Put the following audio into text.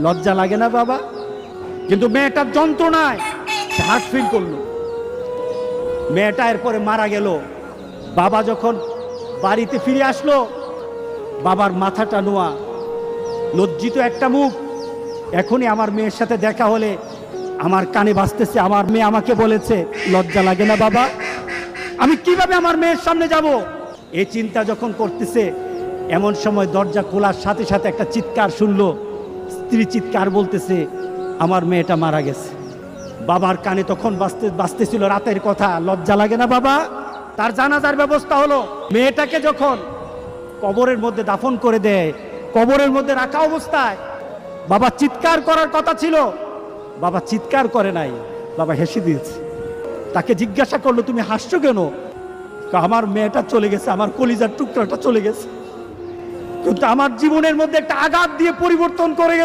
লজ্জা লাগে না বাবা? কিন্তু মেয়েটার যন্ত্রণায় সে হার্ট ফিল করলো। মেয়েটা এরপরে মারা গেল। বাবা যখন বাড়িতে ফিরে আসলো, বাবার মাথাটা নোয়া, লজ্জিত একটা মুখ। এখনই আমার মেয়ের সাথে দেখা হলে আমার কানে বাজতেছে, আমার মেয়ে আমাকে বলেছে, লজ্জা লাগে না বাবা? আমি কিভাবে আমার মেয়ের সামনে যাব? এই চিন্তা যখন করতেছে, এমন সময় দরজা খোলার সাথে সাথে একটা চিৎকার শুনলো। স্ত্রী চিৎকার বলতেছে, আমার মেয়েটা মারা গেছে। বাবার কানে তখন বাজতেছিল রাতের কথা, লজ্জা লাগে না বাবা? তার জানাজার ব্যবস্থা হলো। মেয়েটাকে যখন কবরের মধ্যে দাফন করে দেয়, কবরের মধ্যে রাখা অবস্থায় বাবা চিৎকার করার কথা ছিল, বাবা চিৎকার করে নাই, বাবা হেসে দিয়েছে। তাকে জিজ্ঞাসা করলো, তুমি হাসছো কেন? আমার মেয়েটা চলে গেছে, আমার কলিজার টুকরাটা চলে গেছে, কিন্তু আমার জীবনের মধ্যে একটা আঘাত দিয়ে পরিবর্তন করে গেছে।